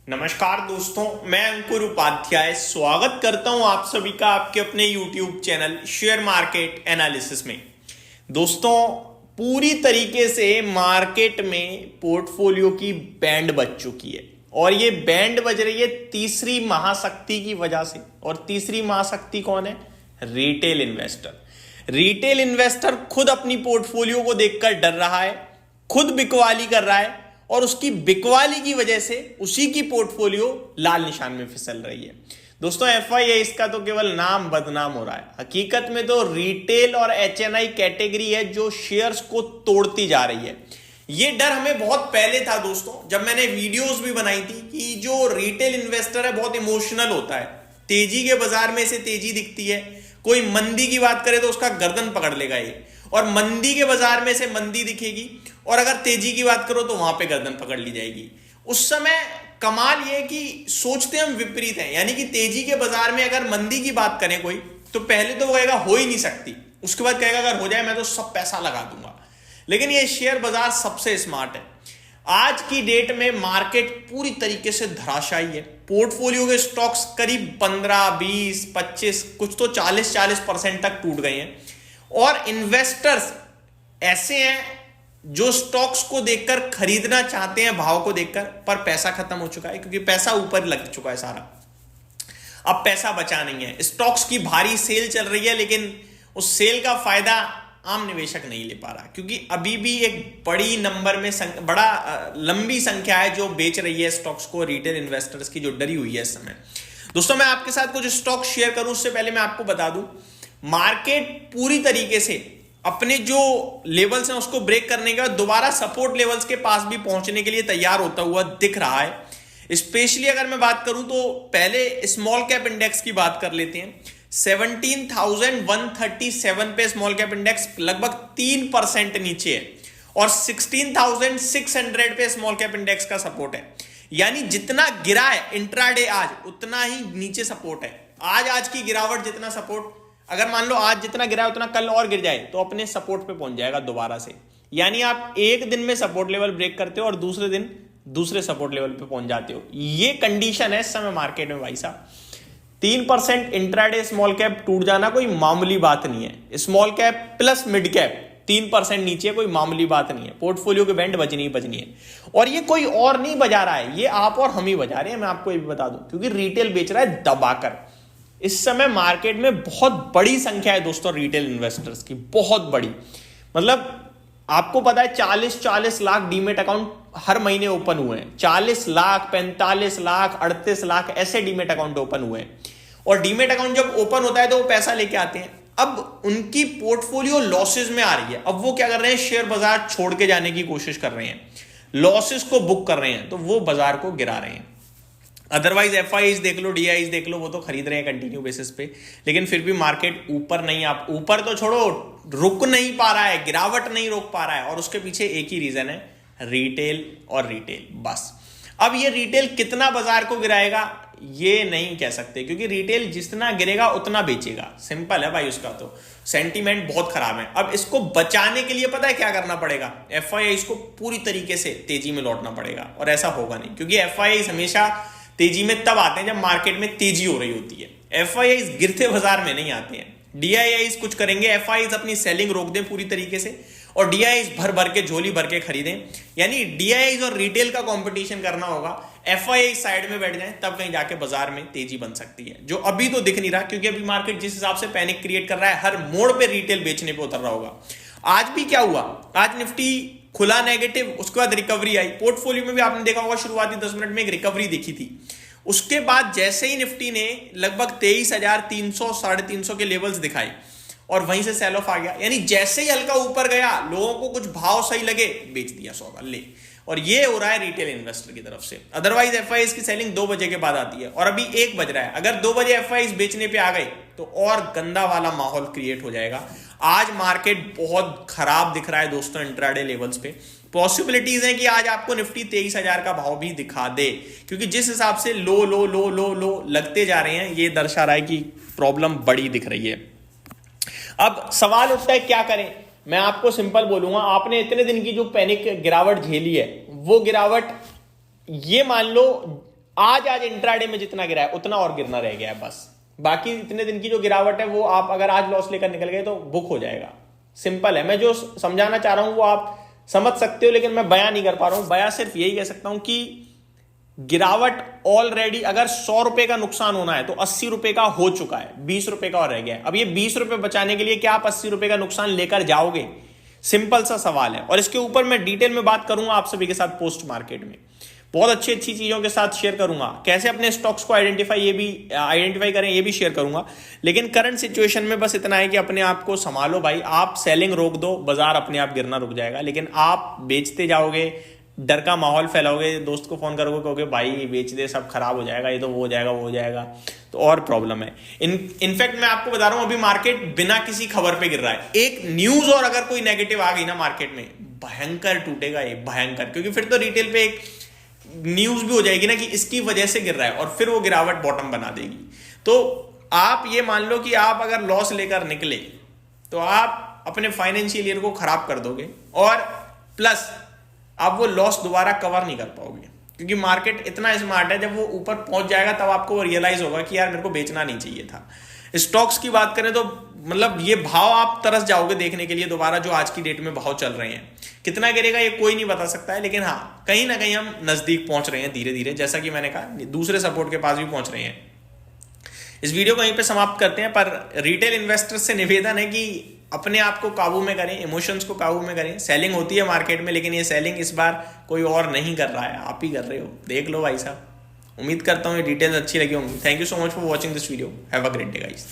नमस्कार दोस्तों, मैं अंकुर उपाध्याय स्वागत करता हूं आप सभी का आपके अपने YouTube channel share market analysis में। दोस्तों, पूरी तरीके से मार्केट में पोर्टफोलियो की बैंड बज चुकी है और ये बैंड बज रही है तीसरी महाशक्ति की वजह से। और तीसरी महाशक्ति कौन है? Retail investor. रिटेल इन्वेस्टर खुद अपनी पोर्टफोलियो को देखकर डर रहा है, खुद बिकवाली कर रहा है और उसकी बिकवाली की वजह से उसी की पोर्टफोलियो लाल निशान में फिसल रही है। दोस्तों, एफआईआई इसका तो केवल नाम बदनाम हो रहा है। हकीकत में तो रिटेल और एचएनआई कैटेगरी है जो शेयर्स को तोड़ती जा रही है। ये डर हमें बहुत पहले था दोस्तों, जब मैंने वीडियोस भी बनाई थी कि जो रिटेल इन्वेस्टर है बहुत इमोशनल होता है। तेजी के बाजार में इसे तेजी दिखती है, कोई मंदी की बात करे तो उसका गर्दन पकड़ लेगा ये, और मंदी के बाजार में से मंदी दिखेगी और अगर तेजी की बात करो तो वहां पे गर्दन पकड़ ली जाएगी। उस समय कमाल ये कि सोचते हम विपरीत हैं, यानी कि तेजी के बाजार में अगर मंदी की बात करें कोई, तो पहले तो वो कहेगा हो ही नहीं सकती, उसके बाद कहेगा अगर हो जाए मैं तो सब पैसा लगा दूंगा। लेकिन ये शेयर बाजार सबसे स्मार्ट है। आज की डेट में मार्केट पूरी तरीके से धराशायी है। पोर्टफोलियो के स्टॉक्स करीब 15, 20, 25, कुछ तो 40% तक टूट गए हैं और इन्वेस्टर्स ऐसे हैं जो स्टॉक्स को देखकर खरीदना चाहते हैं भाव को देखकर, पर पैसा खत्म हो चुका है क्योंकि पैसा ऊपर लग चुका है सारा। अब पैसा बचा नहीं है। स्टॉक्स की भारी सेल चल रही है लेकिन उस सेल का फायदा आम निवेशक नहीं ले पा रहा क्योंकि अभी भी एक बड़ी नंबर में लंबी संख्या है जो बेच रही है स्टॉक्स को, रिटेल इन्वेस्टर्स की, जो डरी हुई है इस समय। दोस्तों, मैं आपके साथ कुछ स्टॉक शेयर करूं उससे पहले मैं आपको बता दूं, मार्केट पूरी तरीके से अपने जो लेवल्स हैं उसको ब्रेक करने के बाद दोबारा सपोर्ट लेवल्स के पास भी पहुंचने के लिए तैयार होता हुआ दिख रहा है। स्पेशली अगर मैं बात करूं तो पहले स्मॉल कैप इंडेक्स की बात कर लेते हैं। 17,137 पे स्मॉल कैप इंडेक्स लगभग 3% नीचे है और 16,600 पे स्मॉल कैप इंडेक्स का सपोर्ट है। यानी जितना गिरा है इंट्राडे आज, उतना ही नीचे सपोर्ट है। आज की गिरावट जितना सपोर्ट, अगर मान लो आज जितना गिरा है उतना कल और गिर जाए तो अपने सपोर्ट पे पहुंच जाएगा दोबारा से। यानी आप एक दिन में सपोर्ट लेवल ब्रेक करते हो और दूसरे दिन दूसरे सपोर्ट लेवल पे पहुंच जाते हो। ये कंडीशन है इस समय मार्केट में भाई साहब। 3% इंट्राडे स्मॉल कैप टूट जाना कोई मामूली बात नहीं है। Small cap plus mid cap 3% नीचे कोई मामूली बात नहीं है। पोर्टफोलियो के बैंड बजनी है और ये कोई और नहीं बजा रहा है, ये आप और हम ही बजा रहे हैं। मैं आपको ये भी बता दूं क्योंकि रिटेल बेच रहा है दबाकर। इस समय मार्केट में बहुत बड़ी संख्या है दोस्तों रिटेल इन्वेस्टर्स की, बहुत बड़ी। मतलब आपको पता है 40 लाख डीमेट अकाउंट हर महीने ओपन हुए हैं। 40 लाख, 45 लाख, 38 लाख ऐसे डीमेट अकाउंट ओपन हुए हैं। और डीमेट अकाउंट जब ओपन होता है तो वो पैसा लेके आते हैं। अब उनकी पोर्टफोलियो लॉसेज में आ रही है। अब वो क्या कर रहे हैं? शेयर बाजार छोड़ के जाने की कोशिश कर रहे हैं, लॉसेज को बुक कर रहे हैं, तो वो बाजार को गिरा रहे हैं। अदरवाइज एफआईआईज देख लो, डीआईज देख लो, वो तो खरीद रहे हैं कंटिन्यू बेसिस पे, लेकिन फिर भी मार्केट ऊपर नहीं, आप ऊपर तो छोड़ो, रुक नहीं पा रहा है, गिरावट नहीं रोक पा रहा है। और उसके पीछे एक ही रीजन है, रिटेल और रिटेल, बस। अब ये रिटेल कितना बाजार को गिराएगा ये नहीं कह सकते क्योंकि रिटेल जितना गिरेगा उतना बेचेगा। सिंपल है भाई, उसका तो सेंटीमेंट बहुत खराब है। अब इसको बचाने के लिए पता है क्या करना पड़ेगा? एफआईआई को पूरी तरीके से तेजी में लौटना पड़ेगा और ऐसा होगा नहीं क्योंकि एफआईआई हमेशा तेजी में तब आते हैं जब मार्केट में तेजी हो रही होती है। एफआईआई गिरते बाजार में नहीं आते हैं। डीआईआई कुछ करेंगे, एफआईआई अपनी सेलिंग रोक दें पूरी तरीके से और डीआईआई भर के झोली भर के खरीदें। यानी डीआईआई और रिटेल का कंपटीशन करना होगा। एफआईआई साइड में बैठ जाए तब कहीं जाके बाजार में तेजी बन सकती है, जो अभी तो दिख नहीं रहा क्योंकि अभी मार्केट जिस हिसाब से पैनिक क्रिएट कर रहा है, हर मोड़ पे रिटेल बेचने पे उतर रहा होगा। आज भी क्या हुआ? आज निफ्टी खुला नेगेटिव, उसके बाद रिकवरी आई। पोर्टफोलियो में भी आपने देखा होगा शुरुआती 10 मिनट में एक रिकवरी देखी थी। उसके बाद जैसे ही निफ्टी ने लगभग 23,300, 350 के लेवल्स दिखाए और वहीं से सेल ऑफ आ गया। यानी जैसे ही हल्का ऊपर गया, लोगों को कुछ भाव सही लगे, बेच दिया सौदा ले। और ये हो रहा है रिटेल इन्वेस्टर की तरफ से। अदरवाइज एफआईआई की सेलिंग 2 बजे के बाद आती है और अभी 1 बज रहा है। अगर 2 बजे एफआईआई बेचने पे आ गए तो और गंदा वाला माहौल क्रिएट हो जाएगा। आज मार्केट बहुत खराब दिख रहा है दोस्तों इंट्राडे लेवल्स पे। पॉसिबिलिटीज है कि आज आपको निफ्टी 23,000 का भाव भी दिखा दे क्योंकि जिस हिसाब से लो लो लो लो लो लगते जा रहे हैं, ये दर्शा रहा है कि प्रॉब्लम बड़ी दिख रही है। अब सवाल उठता है क्या करें? मैं आपको सिंपल बोलूंगा, आपने इतने दिन की जो पैनिक गिरावट झेली है, वो गिरावट ये मान लो आज इंट्राडे में जितना गिरा है उतना और गिरना रह गया है बस। बाकी इतने दिन की जो गिरावट है वो आप अगर आज लॉस लेकर निकल गए तो बुक हो जाएगा। सिंपल है, मैं जो समझाना चाह रहा हूं वो आप समझ सकते हो, लेकिन मैं बयां नहीं कर पा रहा हूं। बयां सिर्फ यही कह सकता हूं कि गिरावट ऑलरेडी अगर 100 रुपए का नुकसान होना है तो 80 रुपए का हो चुका है, 20 रुपए का और रह गया है। अब ये 20 रुपए बचाने के लिए क्या आप 80 रुपए का नुकसान लेकर जाओगे? सिंपल सा सवाल है। और इसके ऊपर मैं डिटेल में बात करूंगा आप सभी के साथ पोस्ट मार्केट में, बहुत अच्छी अच्छी चीजों के साथ शेयर करूंगा, कैसे अपने स्टॉक्स को आइडेंटिफाई करें ये भी शेयर करूंगा। लेकिन करंट सिचुएशन में बस इतना है कि अपने आप को संभालो भाई। आप सेलिंग रोक दो, बाजार अपने आप गिरना रुक जाएगा। लेकिन आप बेचते जाओगे, डर का माहौल फैलाओगे, दोस्त को फोन करोगे, कहोगे भाई बेच दे, सब खराब हो जाएगा, ये तो वो हो जाएगा वो हो जाएगा, तो और प्रॉब्लम है। इनफैक्ट मैं आपको बता रहा हूं अभी मार्केट बिना किसी खबर पे गिर रहा है। एक न्यूज और अगर कोई नेगेटिव आ गई ना मार्केट में, भयंकर टूटेगा ये, भयंकर। क्योंकि फिर तो रिटेल पे एक न्यूज भी हो जाएगी ना कि इसकी वजह से गिर रहा है, और फिर वो गिरावट बॉटम बना देगी। तो आप ये मान लो कि आप अगर लॉस लेकर निकले तो आप अपने फाइनेंशियल ईयर को खराब कर दोगे, और प्लस आप वो लॉस दोबारा कवर नहीं कर पाओगे। क्योंकि मार्केट इतना स्मार्ट है, जब वो ऊपर पहुंच जाएगा तब आपको रियलाइज होगा कि यार मेरे को बेचना नहीं चाहिए था। स्टॉक्स की बात करें तो मतलब ये भाव आप तरस जाओगे देखने के लिए दोबारा, जो आज की डेट में भाव चल रहे हैं। कितना गिरेगा ये कोई नहीं बता सकता है, लेकिन हाँ कहीं ना कहीं हम नजदीक पहुंच रहे हैं धीरे धीरे। जैसा कि मैंने कहा दूसरे सपोर्ट के पास भी पहुंच रहे हैं। इस वीडियो को यहीं पे समाप्त करते हैं, पर रिटेल इन्वेस्टर्स से निवेदन है कि अपने आप को काबू में करें, इमोशंस को काबू में करें। सेलिंग होती है मार्केट में, लेकिन ये सेलिंग इस बार कोई और नहीं कर रहा है, आप ही कर रहे हो। देख लो भाई साहब। उम्मीद करता हूँ ये डिटेल्स अच्छी लगी होंगी। Thank you so much for watching this video. Have a great day guys.